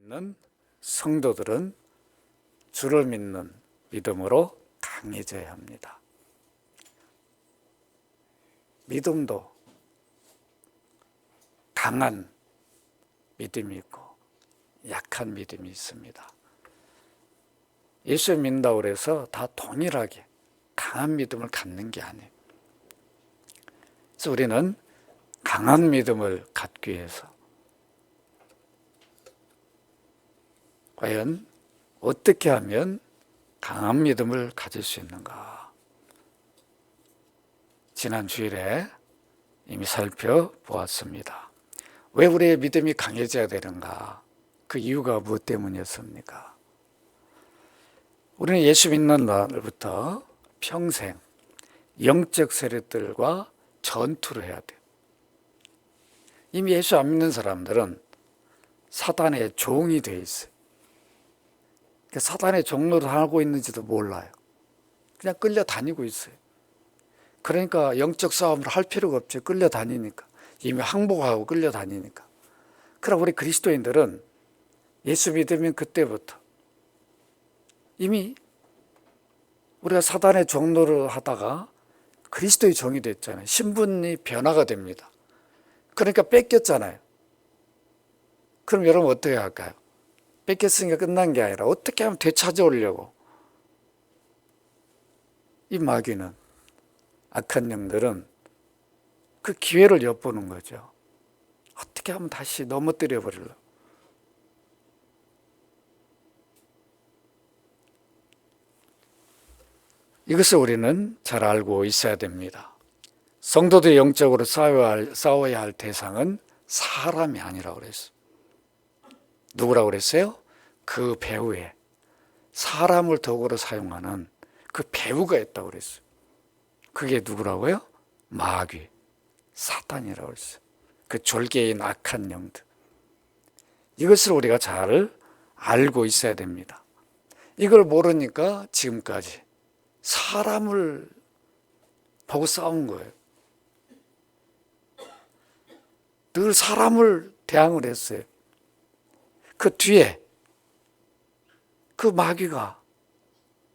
있는 성도들은 주를 믿는 믿음으로 강해져야 합니다. 믿음도 강한 믿음이 있고 약한 믿음이 있습니다. 예수 믿는다고 해서 다 동일하게 강한 믿음을 갖는 게 아니에요. 그래서 우리는 강한 믿음을 갖기 위해서 과연 어떻게 하면 강한 믿음을 가질 수 있는가? 지난 주일에 이미 살펴보았습니다. 왜 우리의 믿음이 강해져야 되는가? 그 이유가 무엇 때문이었습니까? 우리는 예수 믿는 날부터 평생 영적 세력들과 전투를 해야 돼요. 이미 예수 안 믿는 사람들은 사단의 종이 되어 있어요. 사단의 종로를 하고 있는지도 몰라요. 그냥 끌려다니고 있어요. 그러니까 영적 싸움을 할 필요가 없죠. 끌려다니니까. 이미 항복하고 끌려다니니까. 그럼 우리 그리스도인들은 예수 믿으면 그때부터 이미 우리가 사단의 종로를 하다가 그리스도의 종이 됐잖아요. 신분이 변화가 됩니다. 그러니까 뺏겼잖아요. 그럼 여러분 어떻게 할까요? 뺏겼으니까 끝난 게 아니라 어떻게 하면 되찾아오려고. 이 마귀는, 악한 영들은 그 기회를 엿보는 거죠. 어떻게 하면 다시 넘어뜨려 버리려고. 이것을 우리는 잘 알고 있어야 됩니다. 성도들이 영적으로 싸워야 할 대상은 사람이 아니라고 그랬어요. 누구라고 그랬어요? 그 배후에 사람을 도구로 사용하는 그 배후가 있다고 그랬어요. 그게 누구라고요? 마귀, 사탄이라고 그랬어요. 그 졸개인 악한 영들. 이것을 우리가 잘 알고 있어야 됩니다. 이걸 모르니까 지금까지 사람을 보고 싸운 거예요. 늘 사람을 대항을 했어요. 그 뒤에 그 마귀가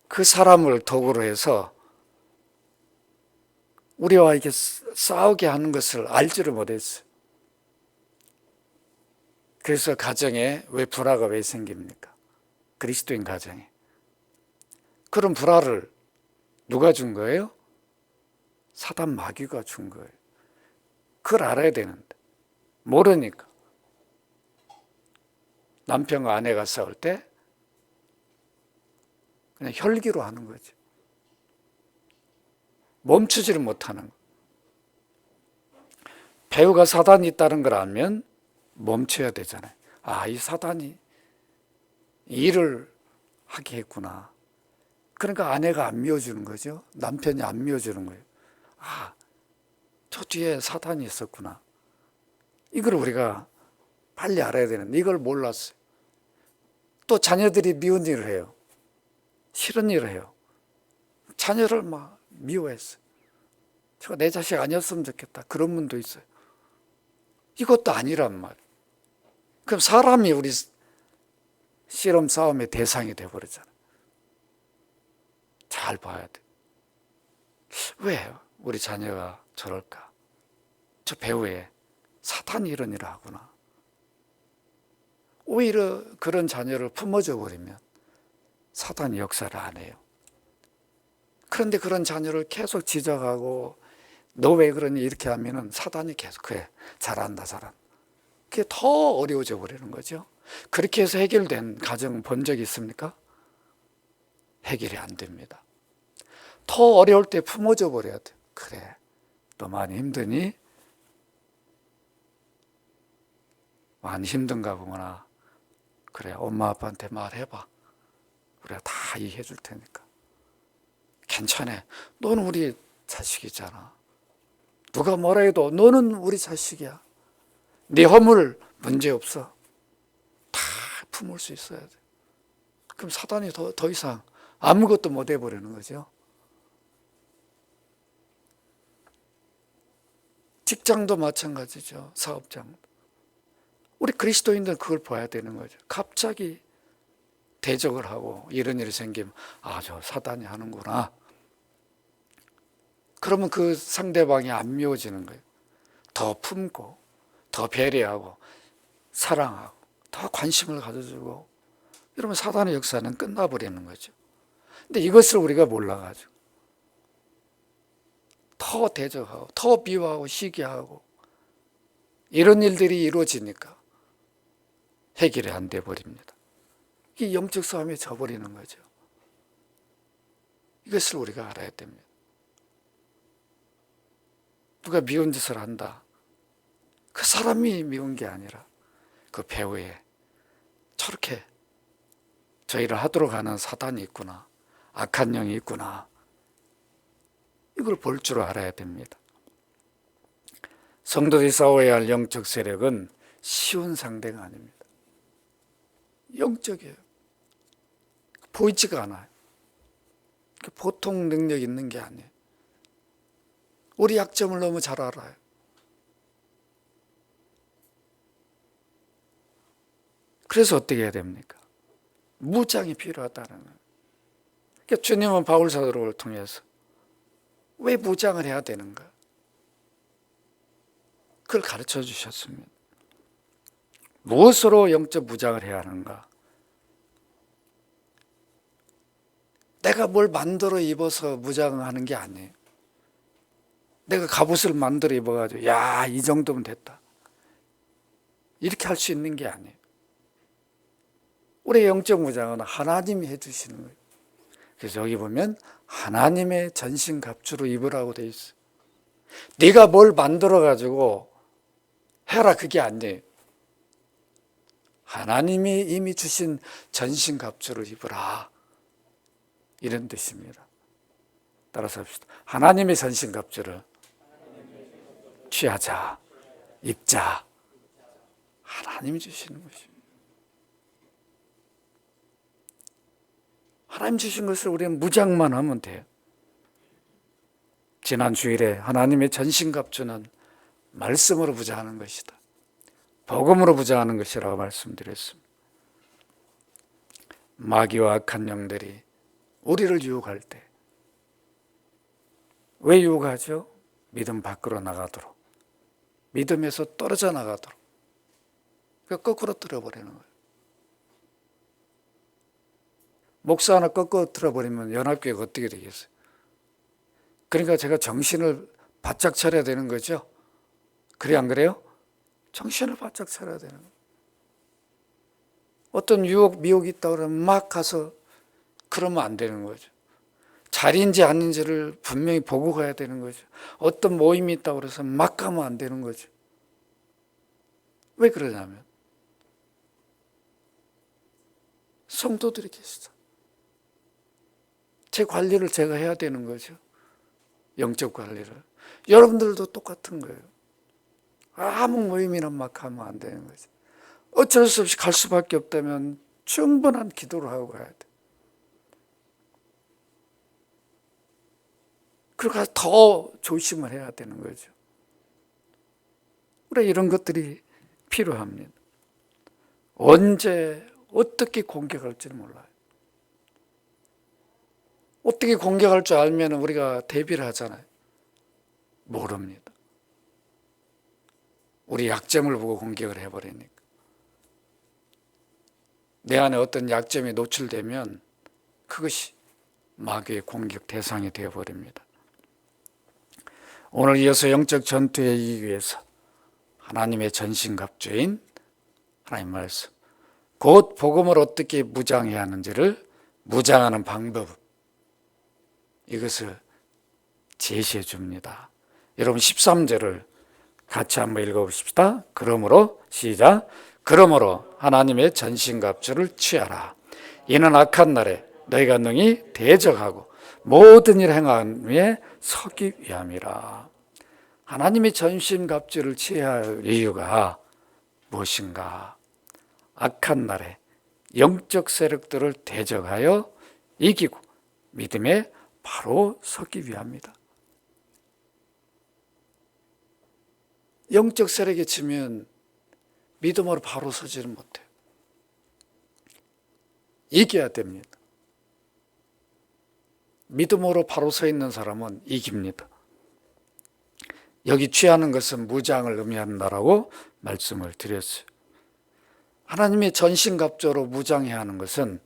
그 사람을 도구로 해서 우리와 이렇게 싸우게 하는 것을 알지를 못했어요. 그래서 가정에 왜 불화가 왜 생깁니까? 그리스도인 가정에. 그런 불화를 누가 준 거예요? 사단 마귀가 준 거예요. 그걸 알아야 되는데 모르니까. 남편과 아내가 싸울 때 그냥 혈기로 하는 거죠. 멈추지를 못하는 거. 배우가 사단이 있다는 걸 알면 멈춰야 되잖아요. 아, 이 사단이 일을 하게 했구나. 그러니까 아내가 안 미워주는 거죠. 남편이 안 미워주는 거예요. 아, 저 뒤에 사단이 있었구나. 이걸 우리가 빨리 알아야 되는데 이걸 몰랐어요. 또 자녀들이 미운 일을 해요. 싫은 일을 해요. 자녀를 막 미워했어요. 제가 내 자식 아니었으면 좋겠다. 그런 분도 있어요. 이것도 아니란 말이에요. 그럼 사람이 우리 씨름 싸움의 대상이 돼버리잖아요. 잘 봐야 돼. 왜 우리 자녀가 저럴까? 저 배우에 사탄이 이런 일을 하구나. 오히려 그런 자녀를 품어줘 버리면 사탄이 역사를 안 해요. 그런데 그런 자녀를 계속 지적하고 너 왜 그러니 이렇게 하면은 사탄이 계속 그래 잘한다 잘한다. 그게 더 어려워져 버리는 거죠. 그렇게 해서 해결된 가정 본 적 있습니까? 해결이 안 됩니다. 더 어려울 때 품어줘 버려야 돼. 그래 너 많이 힘드니? 많이 힘든가 보구나. 그래 엄마 아빠한테 말해봐. 우리가 다 이해해 줄 테니까. 괜찮아. 너는 우리 자식이잖아. 누가 뭐라 해도 너는 우리 자식이야. 네 허물 문제없어. 다 품을 수 있어야 돼. 그럼 사단이 더 이상 아무것도 못 해버리는 거죠. 직장도 마찬가지죠. 사업장도. 우리 그리스도인들은 그걸 봐야 되는 거죠. 갑자기 대적을 하고 이런 일이 생기면 저 사단이 하는구나. 그러면 그 상대방이 안 미워지는 거예요. 더 품고 더 배려하고 사랑하고 더 관심을 가져주고 이러면 사단의 역사는 끝나버리는 거죠. 근데 이것을 우리가 몰라가지고 더 대적하고 더 미워하고 시기하고 이런 일들이 이루어지니까 해결이 안 돼 버립니다. 이 영적 싸움에 져버리는 거죠. 이것을 우리가 알아야 됩니다. 누가 미운 짓을 한다. 그 사람이 미운 게 아니라 그 배후에 저렇게 저 일을 하도록 하는 사단이 있구나. 악한 영이 있구나. 이걸 볼 줄 알아야 됩니다. 성도들이 싸워야 할 영적 세력은 쉬운 상대가 아닙니다. 영적이에요. 보이지가 않아요. 보통 능력 있는 게 아니에요. 우리 약점을 너무 잘 알아요. 그래서 어떻게 해야 됩니까? 무장이 필요하다는 거예요. 그러니까 주님은 바울 사도를 통해서 왜 무장을 해야 되는가? 그걸 가르쳐 주셨습니다. 무엇으로 영적 무장을 해야 하는가? 내가 뭘 만들어 입어서 무장하는 게 아니에요. 내가 갑옷을 만들어 입어가지고 이 정도면 됐다. 이렇게 할 수 있는 게 아니에요. 우리의 영적 무장은 하나님이 해주시는 거예요. 그래서 여기 보면 하나님의 전신갑주로 입으라고 돼 있어요. 네가 뭘 만들어가지고 해라 그게 아니에요. 하나님이 이미 주신 전신갑주를 입으라. 이런 뜻입니다. 따라서 합시다. 하나님의 전신갑주를 취하자, 입자. 하나님이 주시는 것입니다. 하나님 주신 것을 우리는 무장만 하면 돼요. 지난 주일에 하나님의 전신갑주는 말씀으로 부자하는 것이다. 복음으로 부자하는 것이라고 말씀드렸습니다. 마귀와 악한 영들이 우리를 유혹할 때 왜 유혹하죠? 믿음 밖으로 나가도록, 믿음에서 떨어져 나가도록, 거꾸로 틀어버리는 거예요. 목사 하나 거꾸로 틀어버리면 연합교회가 어떻게 되겠어요? 그러니까 제가 정신을 바짝 차려야 되는 거죠. 그래 안 그래요? 정신을 바짝 차려야 되는 거예요. 어떤 유혹, 미혹이 있다 그러면 막 가서 그러면 안 되는 거죠. 자리인지 아닌지를 분명히 보고 가야 되는 거죠. 어떤 모임이 있다고 그래서 막 가면 안 되는 거죠. 왜 그러냐면 성도들이 계시죠. 제 관리를 제가 해야 되는 거죠. 영적 관리를. 여러분들도 똑같은 거예요. 아무 모임이나 막 가면 안 되는 거죠. 어쩔 수 없이 갈 수밖에 없다면 충분한 기도를 하고 가야 돼. 그러니까 더 조심을 해야 되는 거죠. 우리 이런 것들이 필요합니다. 언제 어떻게 공격할지는 몰라요. 어떻게 공격할 줄 알면 우리가 대비를 하잖아요. 모릅니다. 우리 약점을 보고 공격을 해버리니까. 내 안에 어떤 약점이 노출되면 그것이 마귀의 공격 대상이 되어버립니다. 오늘 이어서 영적 전투에 이기기 위해서 하나님의 전신갑주인 하나님 말씀, 곧 복음을 어떻게 무장해야 하는지를 무장하는 방법, 이것을 제시해 줍니다. 여러분 13절을 같이 한번 읽어보십시다. 그러므로 시작. 그러므로 하나님의 전신갑주를 취하라. 이는 악한 날에 너희가 능히 대적하고 모든 일 행한 위에 서기 위함이라. 하나님의 전신갑주를 취해야 할 이유가 무엇인가? 악한 날에 영적 세력들을 대적하여 이기고 믿음에 바로 서기 위함이다. 영적 세력에 치면 믿음으로 바로 서지는 못해요. 이겨야 됩니다. 믿음으로 바로 서 있는 사람은 이깁니다. 여기 취하는 것은 무장을 의미한다라고 말씀을 드렸어요. 하나님의 전신갑주로 무장해야 하는 것은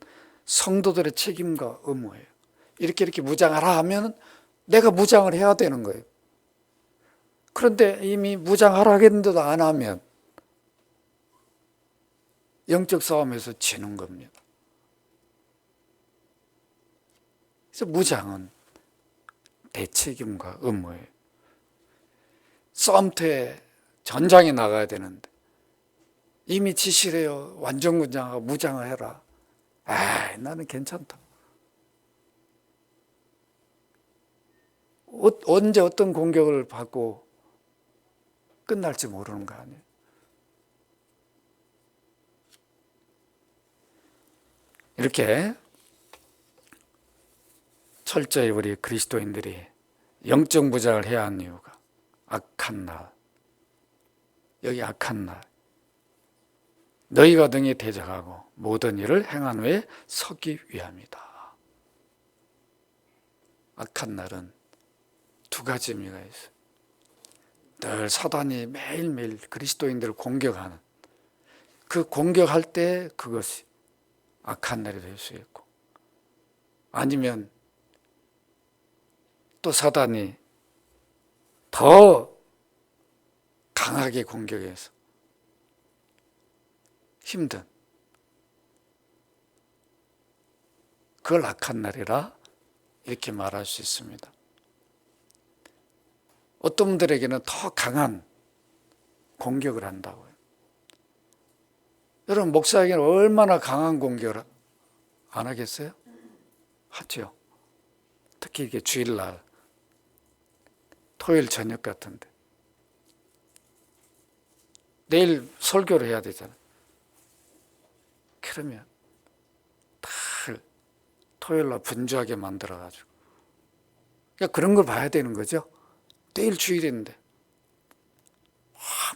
성도들의 책임과 의무예요. 이렇게 무장하라 하면 내가 무장을 해야 되는 거예요. 그런데 이미 무장하라 하겠는데도 안 하면 영적 싸움에서 지는 겁니다. 그래서 무장은 대책임과 의무예요. 싸움터에 전장에 나가야 되는데 이미 지시를 해요. 완전군장하고 무장을 해라. 나는 괜찮다. 언제 어떤 공격을 받고 끝날지 모르는 거 아니에요. 이렇게 철저히 우리 그리스도인들이 영적 무장을 해야 하는 이유가 악한 날, 여기 악한 날, 너희가 등에 대적하고 모든 일을 행한 후에 서기 위함이다. 악한 날은 두 가지 의미가 있어요. 늘 사단이 매일매일 그리스도인들을 공격하는, 그 공격할 때 그것이 악한 날이 될 수 있고, 아니면 또 사단이 더 강하게 공격해서 힘든, 그걸 악한 날이라 이렇게 말할 수 있습니다. 어떤 분들에게는 더 강한 공격을 한다고요. 여러분, 목사에게는 얼마나 강한 공격을 안 하겠어요? 하죠. 특히 이게 주일날, 토요일 저녁 같은데 내일 설교를 해야 되잖아요. 그러면 다 토요일날 분주하게 만들어가지고, 그러니까 그런 걸 봐야 되는 거죠. 내일 주일인데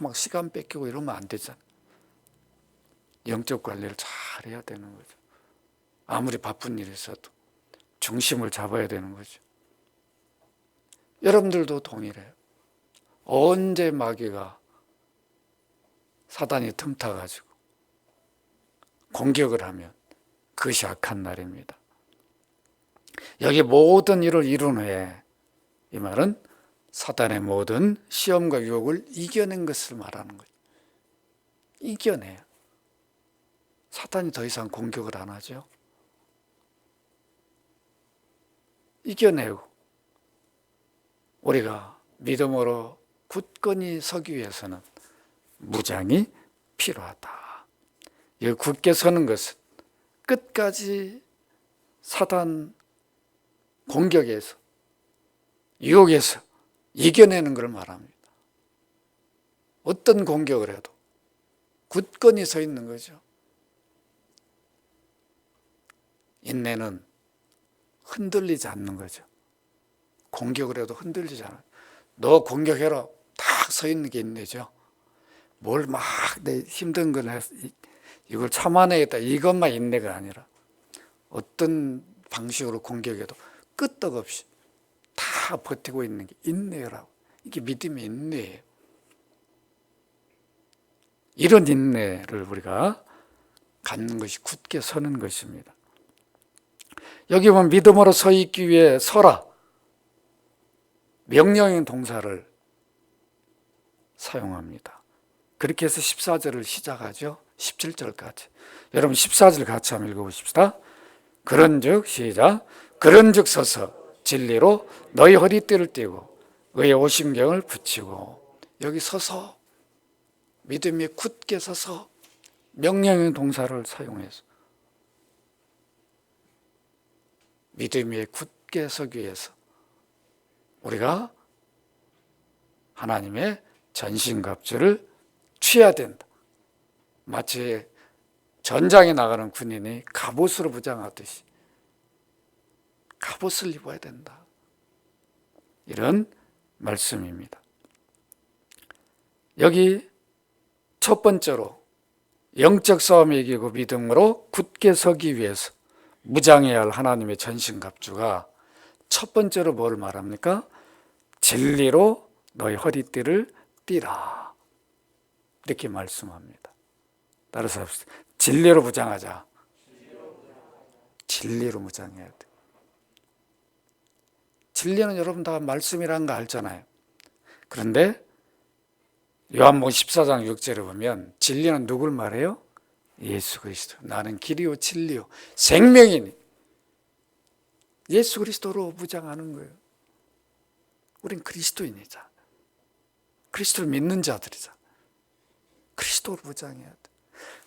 막 시간 뺏기고 이러면 안 되잖아요. 영적 관리를 잘 해야 되는 거죠. 아무리 바쁜 일이 있어도 중심을 잡아야 되는 거죠. 여러분들도 동일해요. 언제 마귀가, 사단이 틈타가지고 공격을 하면 그것이 악한 날입니다. 여기 모든 일을 이룬 후에, 이 말은 사단의 모든 시험과 유혹을 이겨낸 것을 말하는 거죠. 이겨내요. 사단이 더 이상 공격을 안 하죠. 이겨내고 우리가 믿음으로 굳건히 서기 위해서는 무장이 필요하다. 이 굳게 서는 것은 끝까지 사단 공격에서, 유혹에서 이겨내는 걸 말합니다. 어떤 공격을 해도 굳건히 서 있는 거죠. 인내는 흔들리지 않는 거죠. 공격을 해도 흔들리지 않아요. 너 공격해라, 딱 서 있는 게 인내죠. 뭘 막 내 힘든 걸 이걸 참아내겠다, 이것만 인내가 아니라 어떤 방식으로 공격해도 끄떡없이 다 버티고 있는 게 인내라고. 이게 믿음의 인내예요. 이런 인내를 우리가 갖는 것이 굳게 서는 것입니다. 여기 보면 믿음으로 서 있기 위해 서라, 명령형 동사를 사용합니다. 그렇게 해서 14절을 시작하죠. 17절까지. 여러분 14절 같이 한번 읽어보십시다. 그런즉, 시작. 그런즉 서서 진리로 너희 허리띠를 띠고 의의 오심경을 붙이고. 여기 서서, 믿음에 굳게 서서 명령형 동사를 사용해서 믿음에 굳게 서기 위해서 우리가 하나님의 전신갑주를 취해야 된다. 마치 전장에 나가는 군인이 갑옷으로 무장하듯이 갑옷을 입어야 된다. 이런 말씀입니다. 여기 첫 번째로 영적 싸움에 이기고 믿음으로 굳게 서기 위해서 무장해야 할 하나님의 전신갑주가 첫 번째로 뭘 말합니까? 진리로 너희 허리띠를 띠라, 이렇게 말씀합니다. 따라서 합시다. 진리로 무장하자. 진리로 무장해야 돼. 진리는 여러분 다 말씀이라는 거 알잖아요. 그런데 요한복음 14장 6절에 보면 진리는 누굴 말해요? 예수 그리스도. 나는 길이요 진리요 생명이니. 예수 그리스도로 무장하는 거예요. 우린 그리스도인이자. 그리스도를 믿는 자들이자. 그리스도로 무장해야 돼.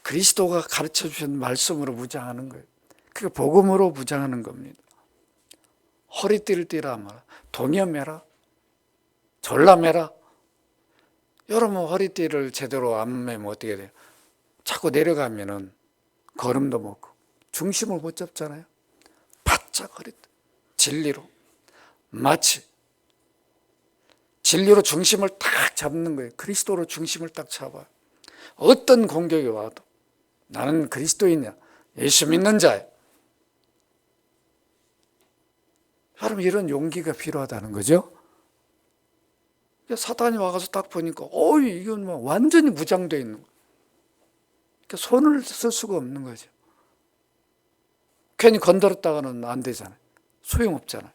그리스도가 가르쳐 주신 말씀으로 무장하는 거예요. 그게 복음으로 무장하는 겁니다. 허리띠를 띠라 말아. 동여매라. 졸라매라. 여러분 허리띠를 제대로 안 매면 어떻게 돼요? 자꾸 내려가면은 걸음도 못 걷고 중심을 못 잡잖아요. 바짝 허리띠. 진리로. 마치 진리로 중심을 딱 잡는 거예요. 그리스도로 중심을 딱 잡아요. 어떤 공격이 와도 나는 그리스도인이야. 예수 믿는 자야. 여러분 이런 용기가 필요하다는 거죠. 사단이 와가서 딱 보니까 이건 뭐 완전히 무장되어 있는 거예요. 그러니까 손을 쓸 수가 없는 거죠. 괜히 건드렸다가는 안 되잖아요. 소용없잖아요.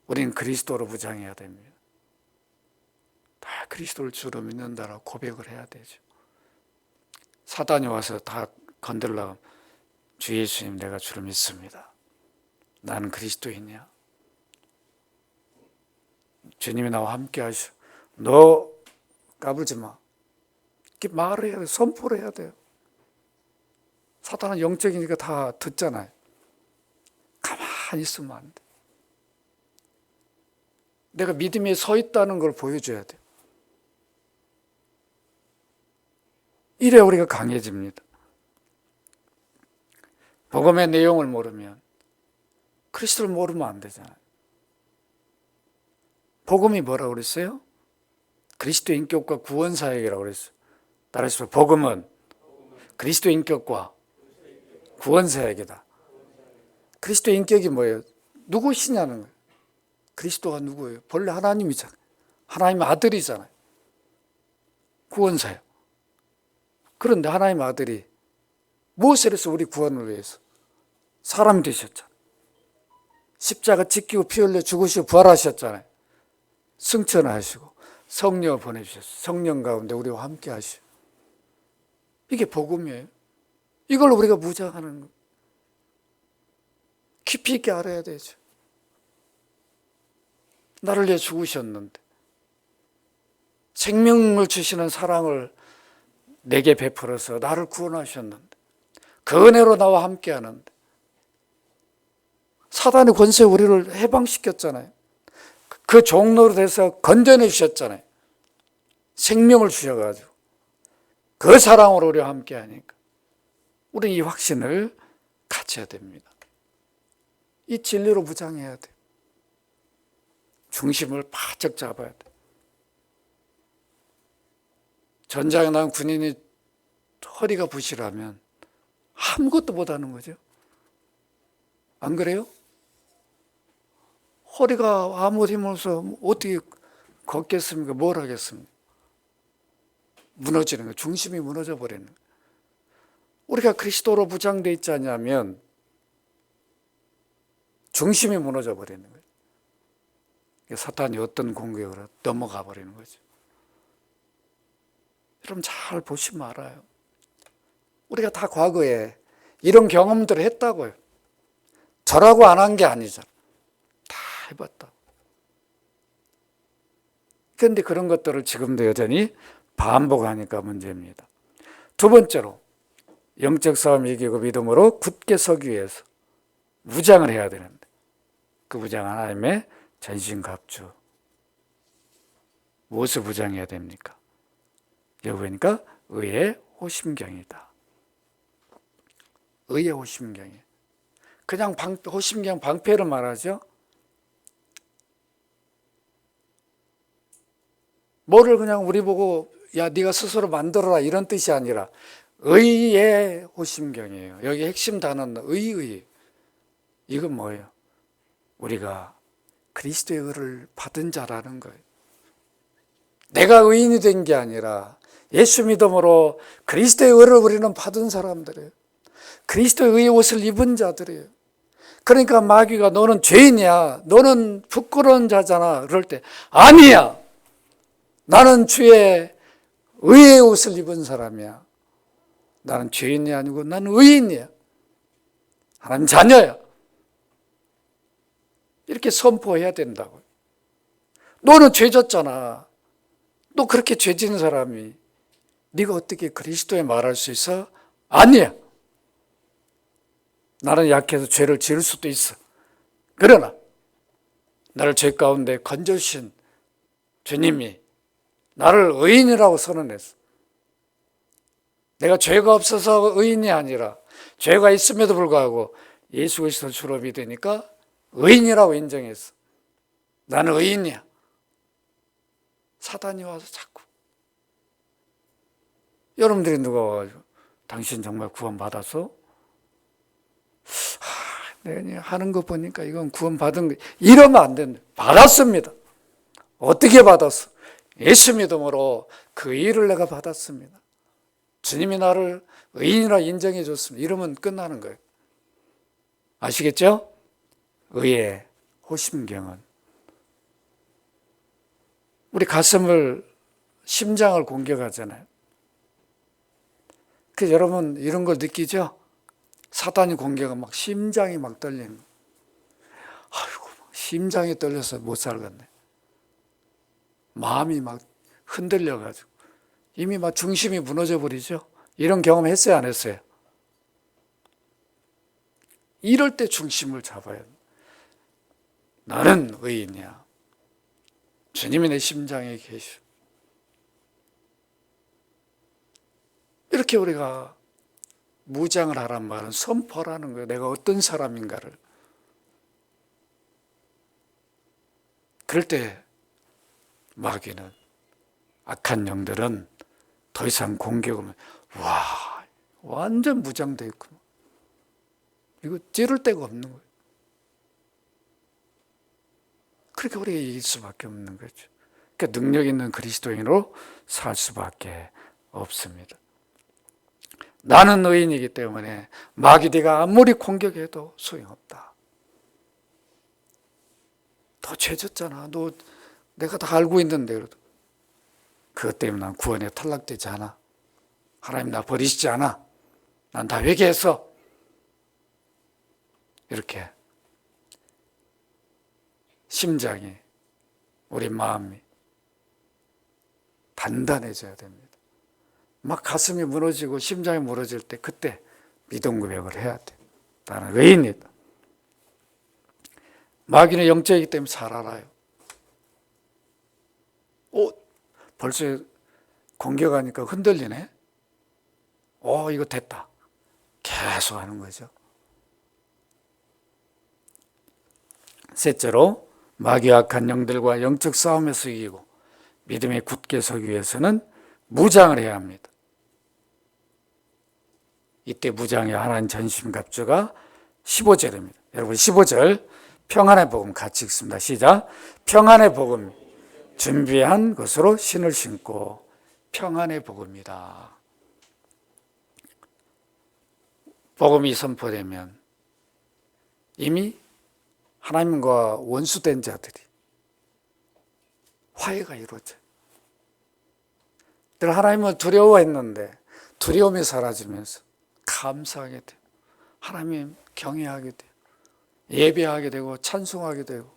우리는 그리스도로 무장해야 됩니다. 다 그리스도를 주로 믿는다라고 고백을 해야 되죠. 사단이 와서 다 건들려고 주 예수님 내가 주를 믿습니다. 나는 그리스도인이야. 주님이 나와 함께 하시오. 너 까불지 마. 이렇게 말을 해야 돼요. 선포를 해야 돼요. 사단은 영적이니까 다 듣잖아요. 가만히 있으면 안 돼. 내가 믿음에 서 있다는 걸 보여줘야 돼요. 이래 우리가 강해집니다. 복음의 내용을 모르면 그리스도를 모르면 안 되잖아요. 복음이 뭐라고 그랬어요? 그리스도 인격과 구원 사역이라고 그랬어요. 따라서 복음은 그리스도 인격과 구원 사역이다. 그리스도 인격이 뭐예요? 누구시냐는 거예요. 그리스도가 누구예요? 본래 하나님이잖아요. 하나님의 아들이잖아요. 구원 사역. 그런데 하나님의 아들이 무엇을 해서 우리 구원을 위해서 사람이 되셨잖아요. 십자가 지키고 피 흘려 죽으시고 부활하셨잖아요. 승천하시고 성령을 보내주셨어요. 성령 가운데 우리와 함께 하시고. 이게 복음이에요. 이걸 우리가 무장하는 거. 깊이 있게 알아야 되죠. 나를 위해 죽으셨는데 생명을 주시는 사랑을 내게 베풀어서 나를 구원하셨는데 그 은혜로 나와 함께 하는데 사단의 권세에 우리를 해방시켰잖아요. 그 종로로 돼서 건져내 주셨잖아요. 생명을 주셔가지고 그 사랑으로 우리와 함께 하니까 우리는 이 확신을 가져야 됩니다. 이 진리로 무장해야 돼요. 중심을 바짝 잡아야 돼요. 전장에 나간 군인이 허리가 부실하면 아무것도 못하는 거죠. 안 그래요? 허리가 아무 힘 없어 어떻게 걷겠습니까? 뭘 하겠습니까? 무너지는 거예요. 중심이 무너져 버리는 거예요. 우리가 그리스도로 무장되어 있지 않냐면 중심이 무너져 버리는 거예요. 사탄이 어떤 공격으로 넘어가 버리는 거죠. 여러분 잘 보시면 알아요. 우리가 다 과거에 이런 경험들을 했다고요. 저라고 안 한 게 아니잖아. 다 해봤다. 그런데 그런 것들을 지금도 여전히 반복하니까 문제입니다. 두 번째로 영적 싸움 이기고 믿음으로 굳게 서기 위해서 무장을 해야 되는데 그 무장 하나님의 전신갑주. 무엇을 무장해야 됩니까? 여기 보니까 의의 호심경이다. 의의 호심경이에요. 그냥 호심경 방패를 말하죠. 뭐를 그냥 우리 보고 야 네가 스스로 만들어라 이런 뜻이 아니라 의의 호심경이에요. 여기 핵심 단어는 의의. 이건 뭐예요? 우리가 그리스도의 의를 받은 자라는 거예요. 내가 의인이 된 게 아니라 예수 믿음으로 그리스도의 의를 우리는 받은 사람들이에요. 그리스도의 의의 옷을 입은 자들이에요. 그러니까 마귀가 너는 죄인이야, 너는 부끄러운 자잖아 그럴 때 아니야, 나는 주의 의의 옷을 입은 사람이야. 나는 죄인이 아니고 나는 의인이야, 하나님 자녀야. 이렇게 선포해야 된다고요. 너는 죄 졌잖아. 너 그렇게 죄 지은 사람이 네가 어떻게 그리스도에 말할 수 있어? 아니야. 나는 약해서 죄를 지을 수도 있어. 그러나 나를 죄 가운데 건져주신 주님이 나를 의인이라고 선언했어. 내가 죄가 없어서 의인이 아니라 죄가 있음에도 불구하고 예수 그리스도를 주로 믿으니까 의인이라고 인정했어. 나는 의인이야. 사단이 와서 자꾸 여러분들이 누가 와가지고 당신 정말 구원받았어? 내가 하는 거 보니까 이건 구원받은 거 이러면 안 된다. 받았습니다. 어떻게 받았어? 예수 믿음으로 그 일을 내가 받았습니다. 주님이 나를 의인이라 인정해 줬습니다. 이러면 끝나는 거예요. 아시겠죠? 의의 호심경은 우리 가슴을, 심장을 공격하잖아요. 그래서 여러분 이런 걸 느끼죠? 사단이 공격하면 막 심장이 막 떨리는 거예요. 아이고, 심장이 떨려서 못 살겠네. 마음이 막 흔들려가지고 이미 막 중심이 무너져 버리죠. 이런 경험 했어요, 안 했어요? 이럴 때 중심을 잡아야 돼. 나는 의인이야. 주님이 내 심장에 계시오. 이렇게 우리가 무장을 하란 말은 선포라는 거예요. 내가 어떤 사람인가를. 그럴 때 마귀는, 악한 영들은 더 이상 공격을, 와, 완전 무장되어 있구나. 이거 찌를 데가 없는 거예요. 그렇게 우리가 이길 수밖에 없는 거죠. 그러니까 능력 있는 그리스도인으로 살 수밖에 없습니다. 나는 의인이기 때문에 마귀가 아무리 공격해도 소용없다. 너 죄졌잖아. 너 내가 다 알고 있는데. 그것 때문에 난 구원에 탈락되지 않아. 하나님 나 버리시지 않아. 난 다 회개했어. 이렇게 심장이, 우리 마음이 단단해져야 됩니다. 막 가슴이 무너지고 심장이 무너질 때 그때 믿음 고백을 해야 돼. 나는 의인이다. 마귀는 영적이기 때문에 잘 알아요. 벌써 공격하니까 흔들리네. 이거 됐다. 계속 하는 거죠. 셋째로, 마귀와 악한 영들과 영적 싸움에서 이기고 믿음에 굳게 서기 위해서는 무장을 해야 합니다. 이때 무장의 하나님 전심갑주가 15절입니다. 여러분 15절 평안의 복음 같이 읽습니다. 시작. 평안의 복음 준비한 것으로 신을 신고. 평안의 복음이다. 복음이 선포되면 이미 하나님과 원수된 자들이 화해가 이루어져요. 늘 하나님을 두려워했는데 두려움이 사라지면서 감사하게 돼요. 하나님 경외하게 돼요. 예배하게 되고 찬송하게 되고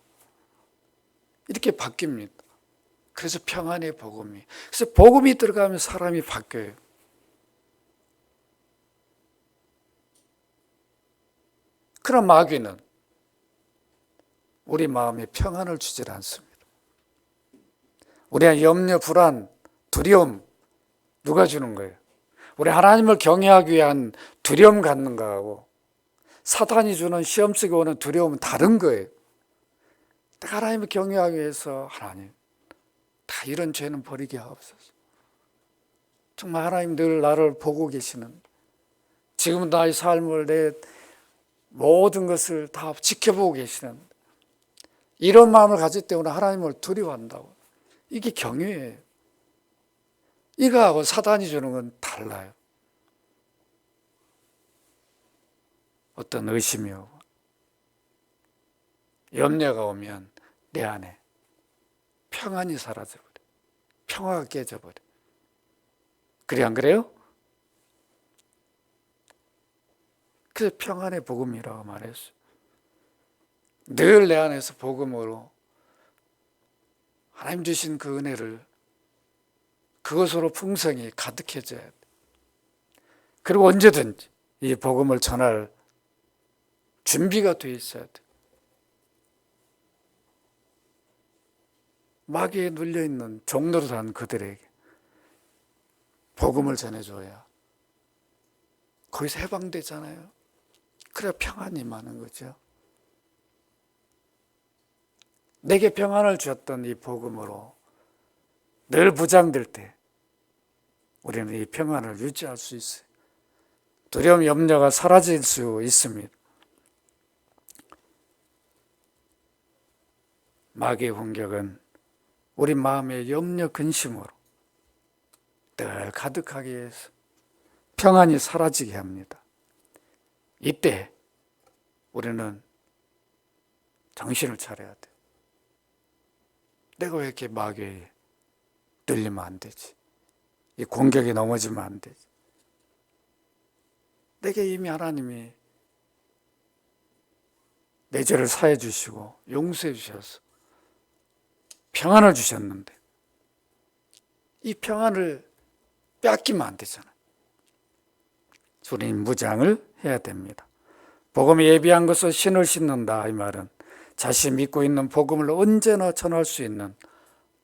이렇게 바뀝니다. 그래서 평안의 복음이. 그래서 복음이 들어가면 사람이 바뀌어요. 그럼 마귀는 우리 마음에 평안을 주질 않습니다. 우리의 염려, 불안, 두려움 누가 주는 거예요? 우리 하나님을 경외하기 위한 두려움 갖는 거하고 사탄이 주는 시험 속에 오는 두려움은 다른 거예요. 내가 하나님을 경외하기 위해서 하나님 다 이런 죄는 버리게 하옵소서. 정말 하나님 늘 나를 보고 계시는, 지금 나의 삶을, 내 모든 것을 다 지켜보고 계시는 이런 마음을 가질 때 오늘 하나님을 두려워한다고. 이게 경외예요. 이거하고 사단이 주는 건 달라요. 어떤 의심이 오고 염려가 오면 내 안에 평안이 사라져버려. 평화가 깨져버려. 그래 안 그래요? 그래서 평안의 복음이라고 말했어요. 늘 내 안에서 복음으로 하나님 주신 그 은혜를, 그것으로 풍성히 가득해져야 돼. 그리고 언제든지 이 복음을 전할 준비가 돼 있어야 돼. 마귀에 눌려있는 종노릇한 그들에게 복음을 전해줘야 거기서 해방되잖아요. 그래야 평안이 많은 거죠. 내게 평안을 주었던 이 복음으로 늘 무장될 때 우리는 이 평안을 유지할 수 있어요. 두려움, 염려가 사라질 수 있습니다. 마귀의 공격은 우리 마음의 염려, 근심으로 늘 가득하게 해서 평안이 사라지게 합니다. 이때 우리는 정신을 차려야 돼. 내가 왜 이렇게 마귀에 눌리면 안 되지? 이 공격에 넘어지면 안 되지? 내게 이미 하나님이 내 죄를 사해 주시고 용서해 주셔서 평안을 주셨는데 이 평안을 뺏기면 안 되잖아요. 우리는 무장을 해야 됩니다. 복음이 예비한 것을 신을 신는다, 이 말은 자신이 믿고 있는 복음을 언제나 전할 수 있는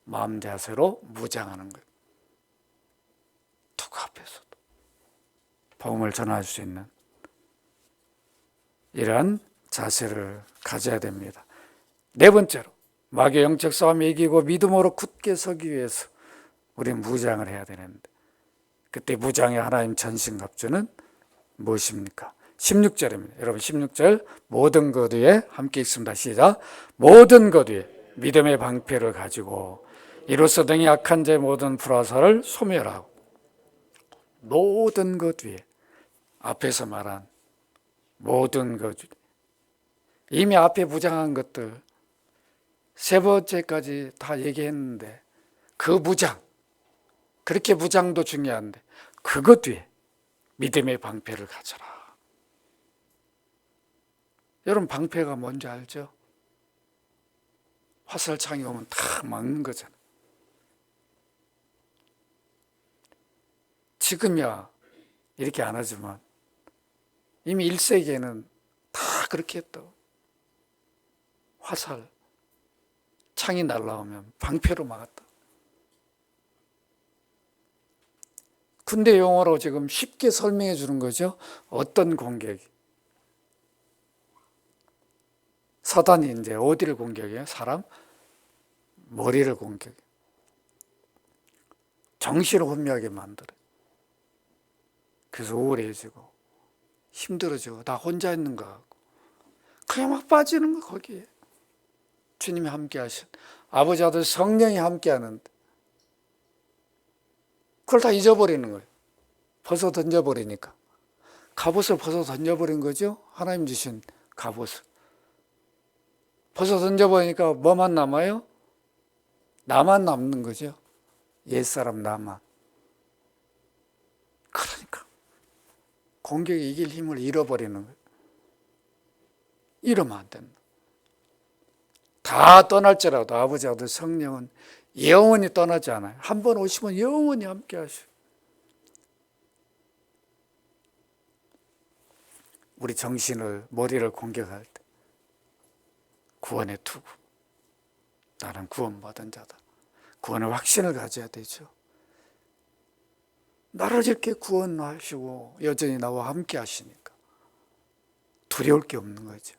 마음 자세로 무장하는 거예요. 누구 앞에서도 복음을 전할 수 있는 이러한 자세를 가져야 됩니다. 네 번째로, 마귀의 영적 싸움에 이기고 믿음으로 굳게 서기 위해서 우리는 무장을 해야 되는데, 그때 무장의 하나님 전신갑주는 무엇입니까? 16절입니다. 여러분 16절, 모든 것 위에 함께 읽습니다. 시작. 모든 것 위에 믿음의 방패를 가지고 이로써 등이 약한 제 모든 불화살을 소멸하고. 모든 것 위에, 앞에서 말한 모든 것 위에, 이미 앞에 무장한 것들 세 번째까지 다 얘기했는데, 그 무장, 그렇게 무장도 중요한데 그것 위에 믿음의 방패를 가져라. 여러분 방패가 뭔지 알죠? 화살창이 오면 다 막는 거잖아. 지금이야 이렇게 안 하지만 이미 1세기에는 다 그렇게 했다고. 화살, 창이 날라오면 방패로 막았다. 군대 용어로 지금 쉽게 설명해 주는 거죠. 어떤 공격이. 사단이 이제 어디를 공격해요? 사람 머리를 공격해. 정신을 혼미하게 만들어요. 그래서 우울해지고 힘들어지고 나 혼자 있는 것 같고 그냥 막 빠지는 거. 거기에 주님이 함께 하신, 아버지, 아들, 성령이 함께 하는데 그걸 다 잊어버리는 거예요. 벗어 던져버리니까. 갑옷을 벗어 던져버린 거죠. 하나님 주신 갑옷을 벗어 던져버리니까 뭐만 남아요? 나만 남는 거죠. 옛사람 나만. 그러니까 공격이 이길 힘을 잃어버리는 거예요. 이러면 안 된다. 다 떠날지라도 아버지, 아들, 성령은 영원히 떠나지 않아요. 한 번 오시면 영원히 함께 하시고. 우리 정신을, 머리를 공격할 때 구원의 투구, 나는 구원받은 자다, 구원의 확신을 가져야 되죠. 나를 이렇게 구원하시고 여전히 나와 함께 하시니까 두려울 게 없는 거죠.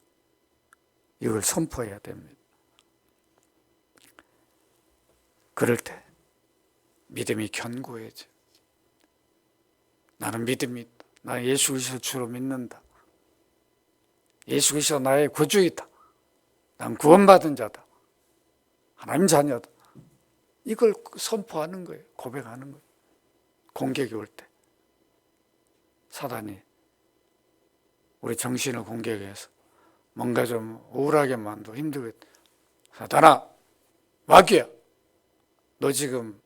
이걸 선포해야 됩니다. 그럴 때 믿음이 견고해져. 나는 믿음이 있다. 나는 예수 그리스도를 주로 믿는다. 예수 그리스도 나의 구주이다. 난 구원받은 자다. 하나님 자녀다. 이걸 선포하는 거예요. 고백하는 거예요. 공격이 올 때. 사단이 우리 정신을 공격해서 뭔가 좀 우울하게 만들고 힘들게. 사단아, 마귀야. 너 지금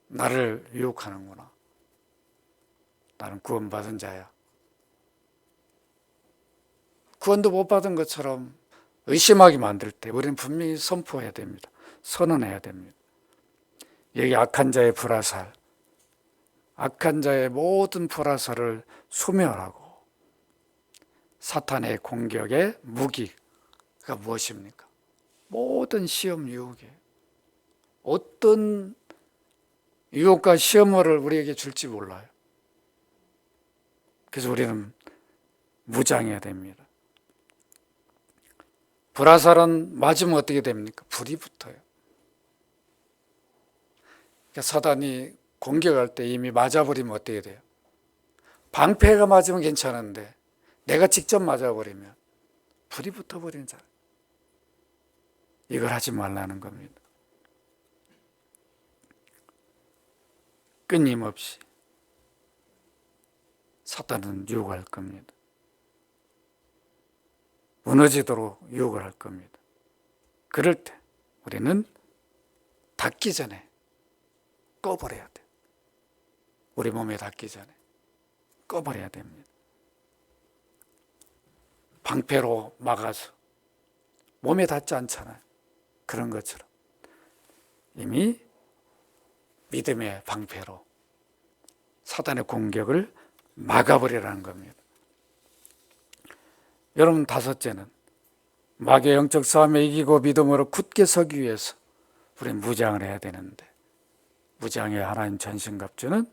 나를 유혹하는구나. 나는 구원받은 자야. 구원도 못 받은 것처럼 의심하게 만들 때 우리는 분명히 선포해야 됩니다. 선언해야 됩니다. 여기 악한 자의 불화살, 악한 자의 모든 불화살을 소멸하고 사탄의 공격의 무기가 무엇입니까? 모든 시험 유혹에 어떤 유혹과 시험을 우리에게 줄지 몰라요. 그래서 우리는 무장해야 됩니다. 불화살은 맞으면 어떻게 됩니까? 불이 붙어요. 그러니까 사단이 공격할 때 이미 맞아버리면 어떻게 돼요? 방패가 맞으면 괜찮은데 내가 직접 맞아버리면 불이 붙어버리는 자. 이걸 하지 말라는 겁니다. 끊임없이 사탄은 유혹할 겁니다. 무너지도록 유혹을 할 겁니다. 그럴 때 우리는 닿기 전에 꺼버려야 돼요. 우리 몸에 닿기 전에 꺼버려야 됩니다. 방패로 막아서 몸에 닿지 않잖아요. 그런 것처럼 이미 믿음의 방패로 사단의 공격을 막아버리라는 겁니다. 여러분, 다섯째는 마귀의 영적 싸움에 이기고 믿음으로 굳게 서기 위해서 우리는 무장을 해야 되는데, 무장의 하나님 전신갑주는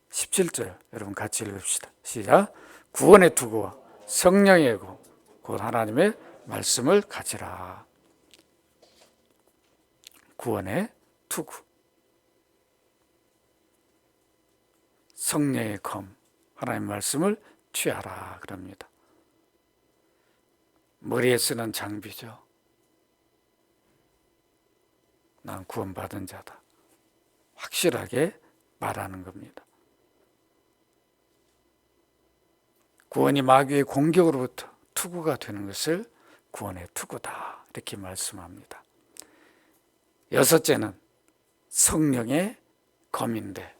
17절 여러분 같이 읽읍시다. 시작. 구원의 투구와 성령의 구, 곧 하나님의 말씀을 가지라. 구원의 투구, 성령의 검, 하나님 말씀을 취하라 그럽니다. 머리에 쓰는 장비죠. 난 구원받은 자다. 확실하게 말하는 겁니다. 구원이 마귀의 공격으로부터 투구가 되는 것을 구원의 투구다 이렇게 말씀합니다. 여섯째는 성령의 검인데,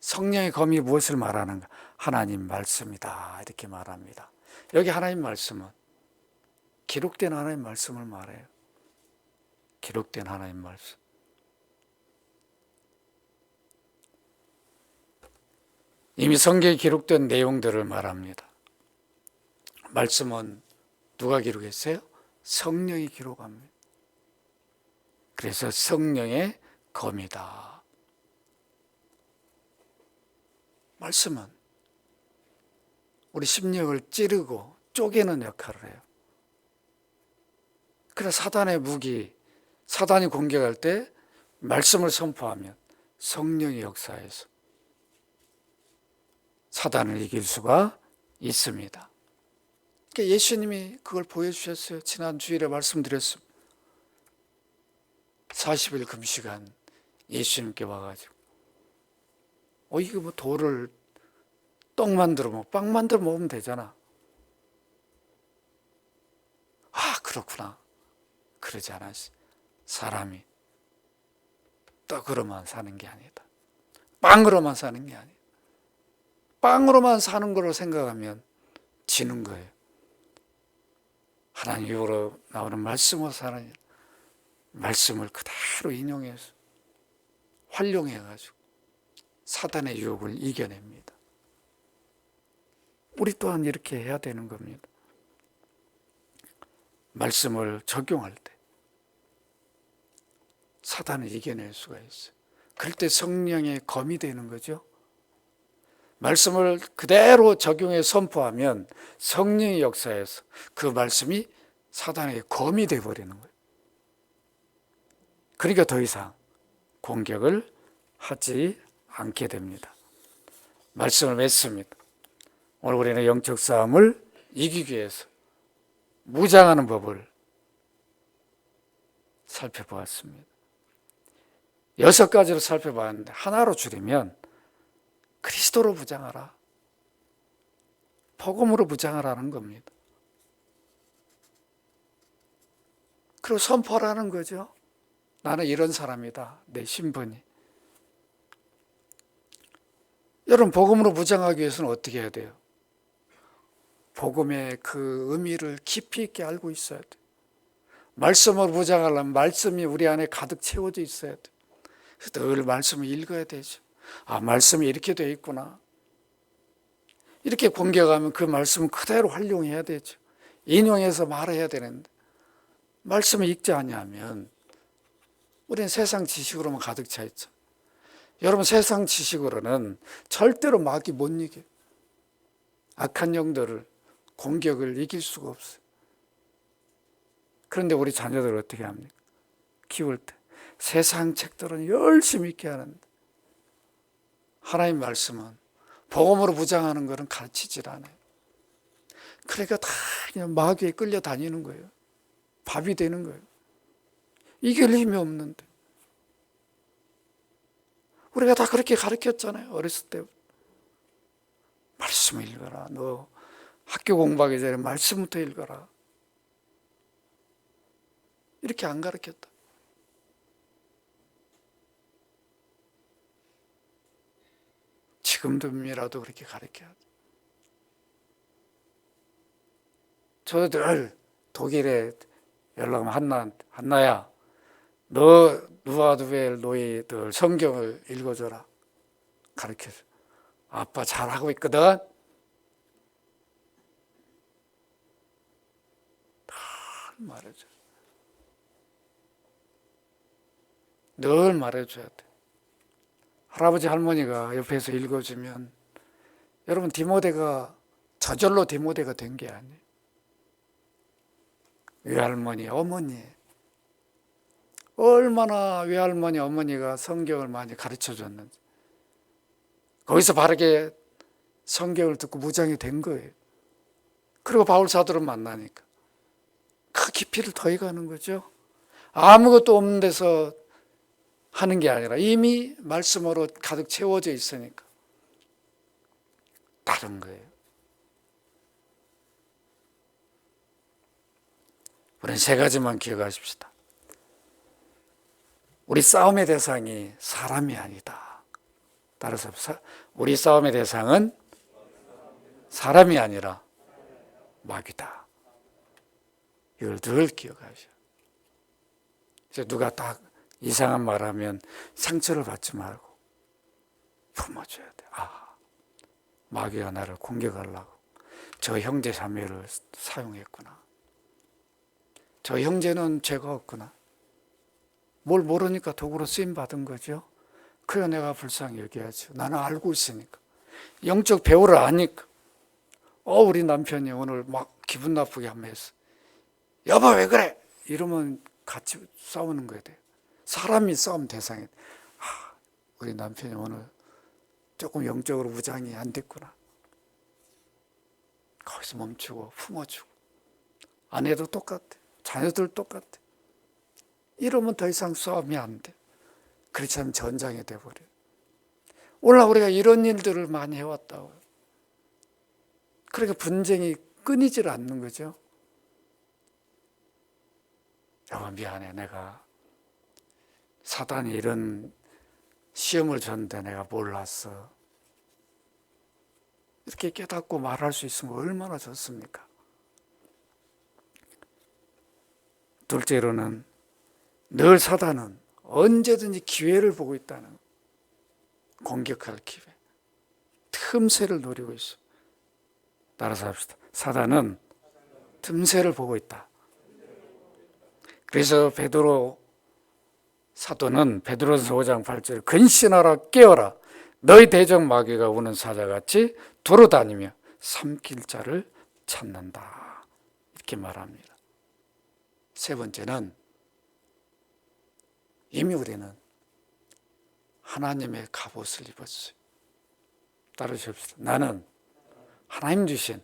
성령의 검이 무엇을 말하는가? 하나님 말씀이다 이렇게 말합니다. 여기 하나님 말씀은 기록된 하나님 말씀을 말해요. 기록된 하나님 말씀. 이미 성경에 기록된 내용들을 말합니다. 말씀은 누가 기록했어요? 성령이 기록합니다. 그래서 성령의 검이다. 말씀은 우리 심령을 찌르고 쪼개는 역할을 해요. 그래서 사단의 무기, 사단이 공격할 때 말씀을 선포하면 성령의 역사에서 사단을 이길 수가 있습니다. 그러니까 예수님이 그걸 보여주셨어요. 지난 주일에 말씀드렸습니다. 40일 금시간 예수님께 와가지고 이거 뭐 돌을 떡 만들어 먹고 빵 만들어 먹으면 되잖아. 아, 그렇구나. 그러지 않았어. 사람이 떡으로만 사는 게 아니다. 빵으로만 사는 게 아니다. 빵으로만 사는 걸로 생각하면 지는 거예요. 하나님 입으로 나오는 말씀으로 사는, 말씀을 그대로 인용해서 활용해가지고 사단의 유혹을 이겨냅니다. 우리 또한 이렇게 해야 되는 겁니다. 말씀을 적용할 때 사단을 이겨낼 수가 있어요. 그럴 때 성령의 검이 되는 거죠. 말씀을 그대로 적용해 선포하면 성령의 역사에서 그 말씀이 사단에게 검이 되어버리는 거예요. 그러니까 더 이상 공격을 하지 않게 됩니다. 말씀을 맺습니다. 오늘 우리는 영적 싸움을 이기기 위해서 무장하는 법을 살펴보았습니다. 6가지로 살펴봤는데 하나로 줄이면 그리스도로 무장하라, 복음으로 무장하라는 겁니다. 그리고 선포하라는 거죠. 나는 이런 사람이다, 내 신분이. 여러분, 복음으로 무장하기 위해서는 어떻게 해야 돼요? 복음의 그 의미를 깊이 있게 알고 있어야 돼요. 말씀으로 무장하려면 말씀이 우리 안에 가득 채워져 있어야 돼요. 그래서 늘 말씀을 읽어야 되죠. 아, 말씀이 이렇게 되어 있구나. 이렇게 공격하면 그 말씀을 그대로 활용해야 되죠. 인용해서 말해야 되는데 말씀을 읽지 아니하면 우리는 세상 지식으로만 가득 차 있죠. 여러분, 세상 지식으로는 절대로 마귀 못 이겨요. 악한 영들을, 공격을 이길 수가 없어요. 그런데 우리 자녀들을 어떻게 합니까? 키울 때 세상 책들은 열심히 읽게 하는데 하나님 말씀은 복음으로 무장하는 것은 가르치질 않아요. 그러니까 다 그냥 마귀에 끌려다니는 거예요. 밥이 되는 거예요. 이길 힘이 없는데. 우리가 다 그렇게 가르쳤잖아요. 어렸을 때. 말씀을 읽어라. 너 학교 공부하기 전에 말씀부터 읽어라. 이렇게 안 가르쳤다. 지금쯤이라도 그렇게 가르쳐야 돼. 저도 늘 독일에 연락하면 한나야, 너 누아두벨 노예들 성경을 읽어줘라. 가르쳐줘. 아빠 잘하고 있거든. 늘 말해줘. 늘 말해줘야 돼. 할아버지 할머니가 옆에서 읽어주면 여러분, 디모데가 저절로 디모데가 된 게 아니에요. 외할머니, 어머니, 얼마나 외할머니, 어머니가 성경을 많이 가르쳐 줬는지, 거기서 바르게 성경을 듣고 무장이 된 거예요. 그리고 바울 사도를 만나니까 그 깊이를 더해가는 거죠. 아무것도 없는 데서 하는 게 아니라 이미 말씀으로 가득 채워져 있으니까 다른 거예요. 우리는 3가지만 기억하십시다. 우리 싸움의 대상이 사람이 아니다. 따라서 우리 싸움의 대상은 사람이 아니라 마귀다. 이걸 늘 기억하셔야. 이제 누가 딱 이상한 말하면 상처를 받지 말고 품어줘야 돼. 아, 마귀가 나를 공격하려고 저 형제 자매를 사용했구나. 저 형제는 죄가 없구나. 뭘 모르니까 도구로 쓰임 받은 거죠. 그래야 내가 불쌍히 여겨야죠. 나는 알고 있으니까. 영적 배우를 아니까. 우리 남편이 오늘 막 기분 나쁘게 한번 했어. 여보 왜 그래? 이러면 같이 싸우는 거야 돼. 사람이 싸움 대상이. 우리 남편이 오늘 조금 영적으로 무장이 안 됐구나. 거기서 멈추고 품어주고. 아내도 똑같아. 자녀들 똑같아. 이러면 더 이상 싸움이 안 돼. 그렇지 않으면 전장이 돼버려요. 오늘 우리가 이런 일들을 많이 해왔다고요. 그러니까 분쟁이 끊이질 않는 거죠. 여보 미안해. 내가 사단이 이런 시험을 줬는데 내가 몰랐어. 이렇게 깨닫고 말할 수 있으면 얼마나 좋습니까? 둘째로는 늘 사단은 언제든지 기회를 보고 있다는, 공격할 기회, 틈새를 노리고 있어. 따라서 합시다. 사단은 틈새를 보고 있다. 그래서 베드로 사도는 베드로전서 5장 8절에 근신하라 깨어라 너희 대적 마귀가 우는 사자같이 돌아다니며 삼킬 자를 찾는다. 이렇게 말합니다. 세 번째는 이미 우리는 하나님의 갑옷을 입었어요. 따르십시오. 나는 하나님 주신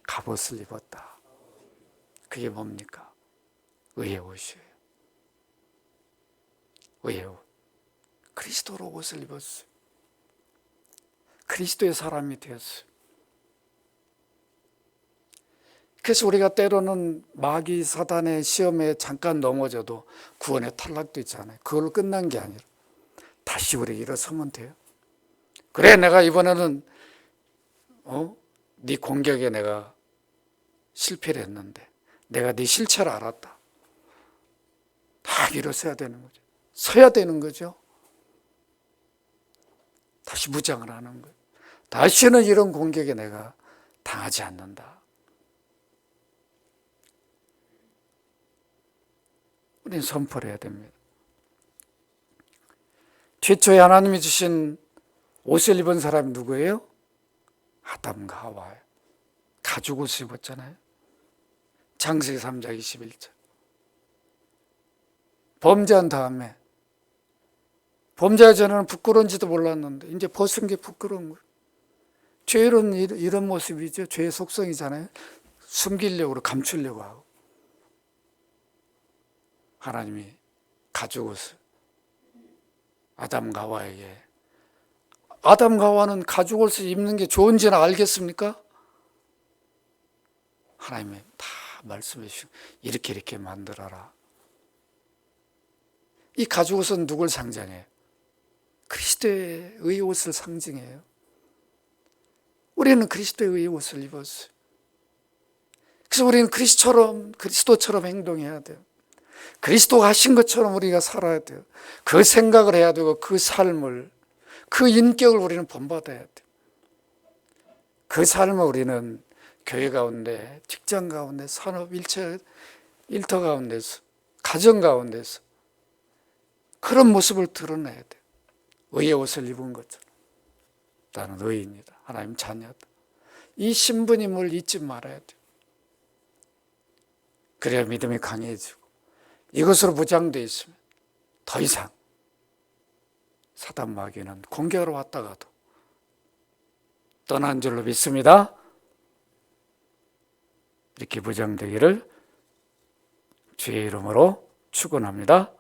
갑옷을 입었다. 그게 뭡니까? 의의 옷이에요. 의의 옷. 그리스도로 옷을 입었어요. 그리스도의 사람이 되었어요. 그래서 우리가 때로는 마귀 사단의 시험에 잠깐 넘어져도 구원의 탈락도 있잖아요. 그걸로 끝난 게 아니라 다시 우리 일어서면 돼요. 그래, 내가 이번에는 네 공격에 내가 실패를 했는데 내가 네 실체를 알았다. 다 일어서야 되는 거죠. 서야 되는 거죠. 다시 무장을 하는 거예요. 다시는 이런 공격에 내가 당하지 않는다. 우리는 선포를 해야 됩니다. 최초에 하나님이 주신 옷을 입은 사람이 누구예요? 아담과 하와예요. 가죽 옷을 입었잖아요. 창세기 3장 21절. 범죄한 다음에, 범죄하기 전에는 부끄러운지도 몰랐는데 이제 벗은 게 부끄러운 거예요. 죄는 이런 모습이죠. 죄의 속성이잖아요. 숨기려고 감추려고 하고. 하나님이 가죽 옷을 아담과 하와에게, 아담과 하와는 가죽 옷을 입는 게 좋은지는 알겠습니까? 하나님이 다 말씀해 주시고 이렇게 만들어라. 이 가죽 옷은 누굴 상징해요? 그리스도의 의의 옷을 상징해요. 우리는 그리스도의 의의 옷을 입었어요. 그래서 우리는 그리스도처럼 행동해야 돼요. 그리스도가 하신 것처럼 우리가 살아야 돼요. 그 생각을 해야 되고 그 삶을, 그 인격을 우리는 본받아야 돼요. 그 삶을 우리는 교회 가운데, 직장 가운데, 산업 일터 가운데서, 가정 가운데서 그런 모습을 드러내야 돼요. 의의 옷을 입은 것처럼. 나는 의인이다. 하나님 자녀다. 이 신분임을 잊지 말아야 돼요. 그래야 믿음이 강해지고 이것으로 무장되어 있으면 더 이상 사단 마귀는 공격하러 왔다가도 떠난 줄로 믿습니다. 이렇게 무장되기를 주의 이름으로 축원합니다.